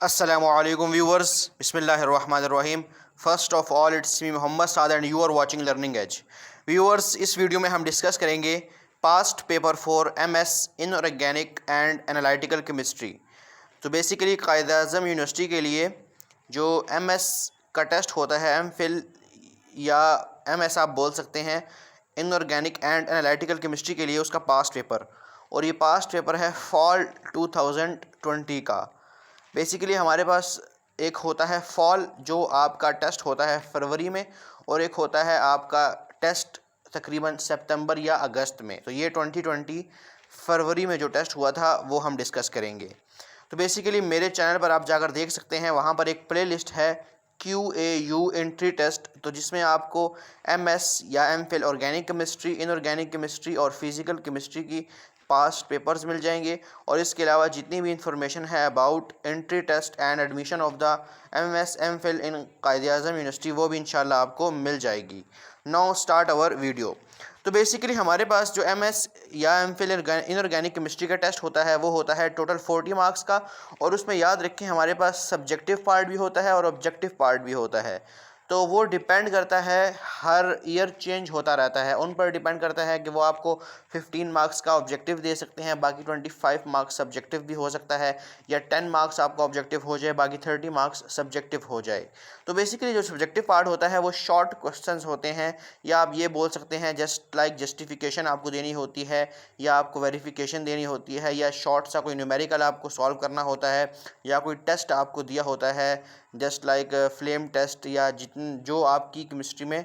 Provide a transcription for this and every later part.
Assalamualaikum viewers, बिस्मिल्लाहिर्रहमानिर्रहीम। First of all it's me Mohammad Saad and you are watching Learning Edge. Viewers, इस video में हम discuss करेंगे past paper for MS inorganic and analytical chemistry. तो basically Quaid-e-Azam University के लिए जो एमएस का टेस्ट होता है, एमफिल या एमएस आप बोल सकते हैं, इनऑर्गेनिक एंड एनालिटिकल केमिस्ट्री के लिए उसका पास्ट पेपर, और ये पास्ट पेपर है फॉल 2020 का। बेसिकली हमारे पास एक होता है फॉल जो आपका टेस्ट होता है फरवरी में, और एक होता है आपका टेस्ट तकरीबन सितंबर या अगस्त में। तो ये 2020 फरवरी में जो टेस्ट हुआ था वो हम डिस्कस करेंगे। तो बेसिकली मेरे चैनल पर आप जाकर देख सकते हैं, वहाँ पर एक प्लेलिस्ट है QAU एंट्री टेस्ट, तो जिसमें आपको MS या MPhil organic chemistry, inorganic chemistry और फिज़िकल केमिस्ट्री की पास्ट पेपर्स मिल जाएंगे। और इसके अलावा जितनी भी इंफॉर्मेशन है about entry test and admission of the MS MPhil in Quaid-e-Azam University वो भी इंशाल्लाह आपको मिल जाएगी। Now start our video. तो बेसिकली हमारे पास जो MS या MPhil इनऑर्गेनिक केमिस्ट्री का टेस्ट होता है वो होता है टोटल 40 मार्क्स का, और उसमें याद रखें हमारे पास सब्जेक्टिव पार्ट भी होता है और ऑब्जेक्टिव पार्ट भी होता है। तो वो डिपेंड करता है, हर ईयर चेंज होता रहता है, उन पर डिपेंड करता है कि वो आपको 15 मार्क्स का ऑब्जेक्टिव दे सकते हैं, बाकी 25 मार्क्स सब्जेक्टिव भी हो सकता है, या 10 मार्क्स आपका ऑब्जेक्टिव हो जाए, बाकी 30 मार्क्स सब्जेक्टिव हो जाए। तो बेसिकली जो सब्जेक्टिव पार्ट होता है वो शॉर्ट क्वेश्चंस होते हैं, या आप ये बोल सकते हैं जस्ट लाइक जस्टिफिकेशन आपको देनी होती है, या आपको वेरिफिकेशन देनी होती है, या शॉर्ट सा कोई न्यूमेरिकल आपको सॉल्व करना होता है, या कोई टेस्ट आपको दिया होता है जस्ट लाइक फ्लेम टेस्ट, या जो आपकी केमिस्ट्री में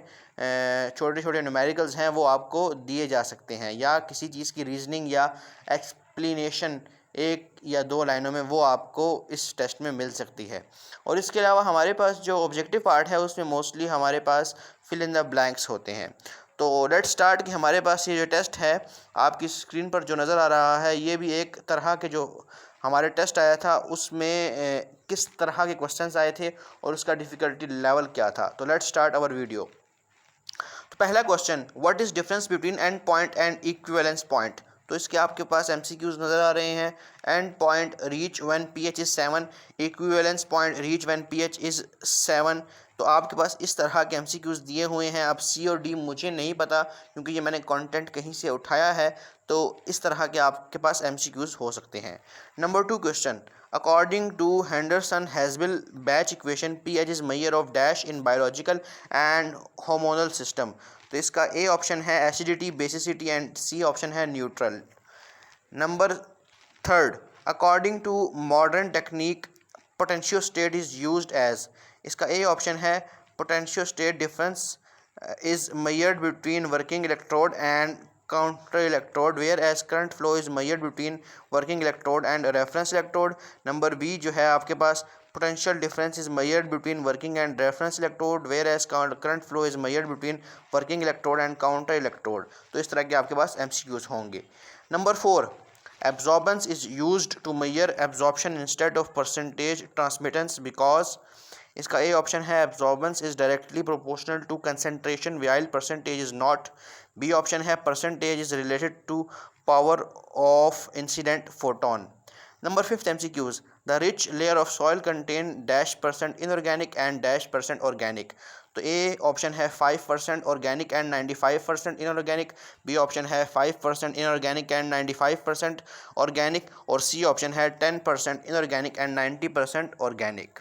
छोटे छोटे न्यूमेरिकल्स हैं वो आपको दिए जा सकते हैं, या किसी चीज़ की रीजनिंग या एक्सप्लेनेशन 1 या 2 लाइनों में वो आपको इस टेस्ट में मिल सकती है। और इसके अलावा हमारे पास जो ऑब्जेक्टिव पार्ट है उसमें मोस्टली हमारे पास फिल इन द ब्लैंक्स होते हैं। तो लेट स्टार्ट कि हमारे पास ये जो टेस्ट है आपकी स्क्रीन पर जो नज़र आ रहा है, ये भी एक तरह के जो हमारे टेस्ट आया था उसमें किस तरह के क्वेश्चंस आए थे और उसका डिफ़िकल्टी लेवल क्या था। तो लेट्स स्टार्ट आवर वीडियो। तो पहला question, what is difference between end point and equivalence point. तो इसके आपके पास MCQs नज़र आ रहे हैं। End point reach when pH is 7, equivalence point reach when pH is 7। तो आपके पास इस तरह के MCQs दिए हुए हैं। अब C और D मुझे नहीं पता क्योंकि ये मैंने कंटेंट कहीं से उठाया है, तो इस तरह के आपके पास MCQs हो सकते हैं। Number 2 question, according to Henderson-Haswell batch equation pH is measure of dash in biological and hormonal system. तो इसका A ऑप्शन है acidity, basicity, and C option है neutral. Number 3, according to modern technique potentiostat is used as. इसका A option है potentiostat difference is measured between working electrode and counter electrode, where as current flow is measured between working electrode and reference electrode. Number B जो है आपके पास potential difference is measured between working and reference electrode, where as current flow is measured between working electrode and counter electrode. तो इस तरह के आपके पास MCQs होंगे। Number 4, absorbance is used to measure absorption instead of percentage transmittance because। इसका A option है absorbance is directly proportional to concentration while percentage is not। B option है percentage is related to power of incident photon। Number 5 MCQs, the rich layer of soil contain dash % inorganic and dash % organic। तो A option है 5% organic and 95% inorganic, B option है 5% inorganic and 95% organic, और C option है 10% inorganic and 90% organic.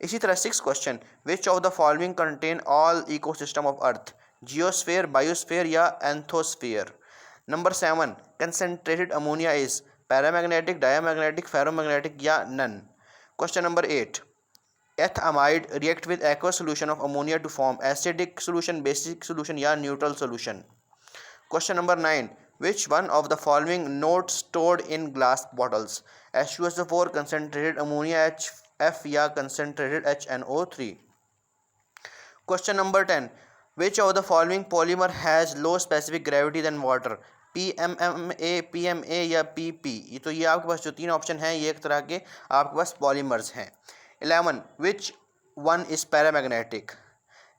इसी तरह 6 question, which of the following contain all ecosystem of earth, geosphere, biosphere या anthosphere. Number 7, concentrated ammonia is paramagnetic, diamagnetic, ferromagnetic या none. Question number 8, ethamide react with aqueous solution of ammonia to form acidic solution, basic solution या neutral solution। Question number 9, which one of the following not stored in glass bottles, H2SO4, concentrated ammonia HF या concentrated HNO3। Question number 10, which of the following polymer has low specific gravity than water, PMMA, PMA या PP। तो ये आपके पास जो 3 option हैं ये एक तरह के आपके पास पॉलीमर्स हैं। 11, which one is paramagnetic,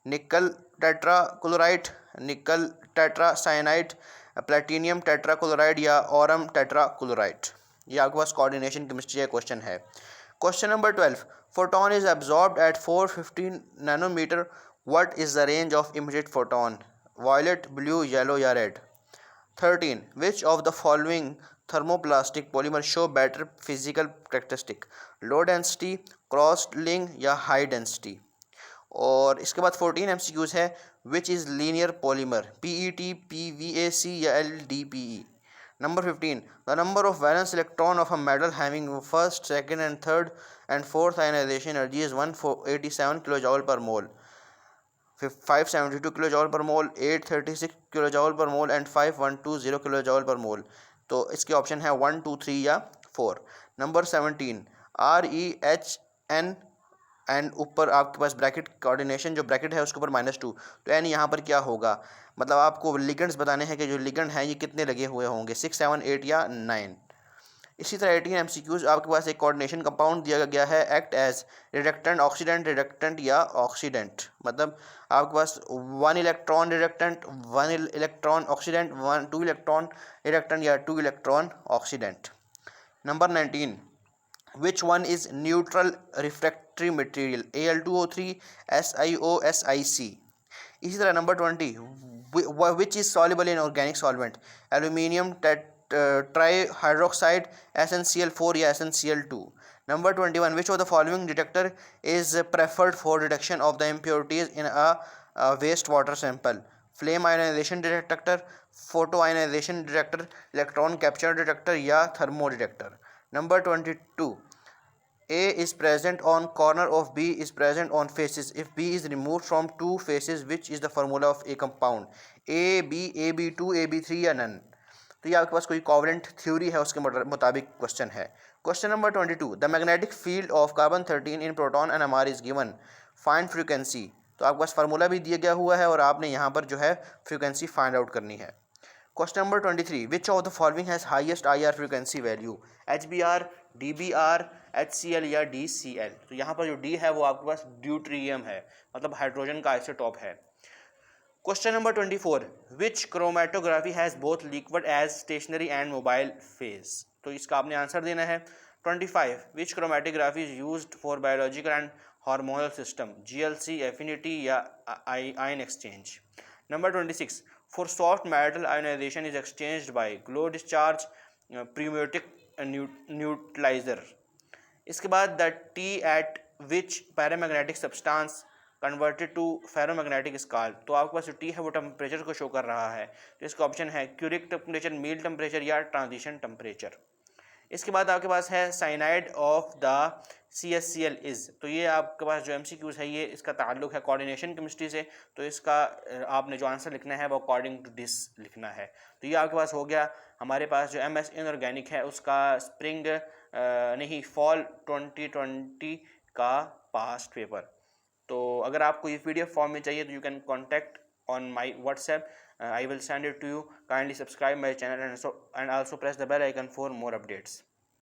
निकल टेट्राक्लोराइड, निकल टेट्रासाइनाइड, प्लेटिनियम टेट्राक्लोराइड या ओरम टेट्राक्लोराइड। ये आपके पास कोऑर्डिनेशन केमिस्ट्री का क्वेश्चन है। Question number 12. Photon is absorbed at 415 nanometer. What is the range of emitted photon? Violet, blue, yellow या red? 13. Which of the following thermoplastic polymers show better physical characteristic? Low density, crossed link या high density? और इसके बाद 14 MCQs है. Which is linear polymer? PET, PVAC या LDPE? Number 15. The number of valence electron of a metal having first, second and third and fourth ionization energy is 187 kilojoule per mole, 572 kilojoule per mole, 836 kilojoule per mole and 5120 kilojoule per mole. तो इसके option है 1, 2, 3 या 4. Number 17. REHN and ऊपर आपके पास bracket coordination जो bracket है उसके ऊपर -2, तो एन यहाँ पर क्या होगा? मतलब आपको लिगेंड्स बताने हैं कि जो लिगेंड हैं ये कितने लगे हुए होंगे, 6, 7, 8 या 9. इसी तरह 18 MCQs आपके पास एक कोऑर्डिनेशन कंपाउंड दिया गया है, act as reductant, oxidant, reductant या ऑक्सीडेंट. मतलब आपके पास 1 electron reductant, 1 electron oxidant, 2 electron reductant या 2 electron oxidant. Number 19. Which one is neutral refractory material? Al2O3, SiO, SiC. इसी तरह number 20. Which is soluble in organic solvent? Aluminium trihydroxide, SnCl4 या SnCl2. Number 21. Which of the following detector is preferred for detection of the impurities in a wastewater sample? Flame ionization detector, photo ionization detector, electron capture detector या thermo detector. Number 22. A is present on corner of B is present on faces if B is removed from two faces. Which is the formula of a compound? A, B, AB2, AB3 या none? तो ये आपके पास कोई covalent theory है उसके मुताबिक question है. Question number 22. The magnetic field of carbon 13 in proton and NMR is given. Find frequency. तो आपके पास फार्मूला भी दिया गया हुआ है और आपने यहाँ पर जो है फ्रीक्वेंसी फाइंड आउट करनी है. Question number 23. Which of the following has highest IR frequency value? HBr, DBr, HCl या DCl? तो यहाँ पर जो D है वो आपके पास ड्यूट्रियम है, मतलब हाइड्रोजन का आइसोटॉप है. Question number 24. Which chromatography has both liquid as stationary and mobile phase? तो इसका आपने आंसर देना है. 25. Which chromatography is used for biological and hormonal system? GLC, affinity या ion exchange? Number 26. For soft metal, ionization is exchanged by glow discharge, pneumatic neutralizer. इसके बाद the T at which paramagnetic substance converted to ferromagnetic is called. तो आपके पास जो T है वो temperature को show कर रहा है. तो इसका ऑप्शन है क्यूरिक टेम्परेचर, मील टेम्परेचर या ट्रांजिशन टेम्परेचर. इसके बाद आपके पास है cyanide of the CSCl is. तो ये आपके पास जो MCQs है ये इसका ताल्लुक है कोऑर्डिनेशन केमिस्ट्री से. तो इसका आपने जो आंसर लिखना है वो अकॉर्डिंग टू दिस लिखना है. तो ये आपके पास हो गया हमारे पास जो MS इनऑर्गेनिक है उसका स्प्रिंग नहीं फॉल 2020 का पास्ट पेपर. तो अगर आपको ये PDF फॉर्म में चाहिए तो you can contact on my WhatsApp. I will send it to you. Kindly subscribe my channel and also press the bell icon for more updates.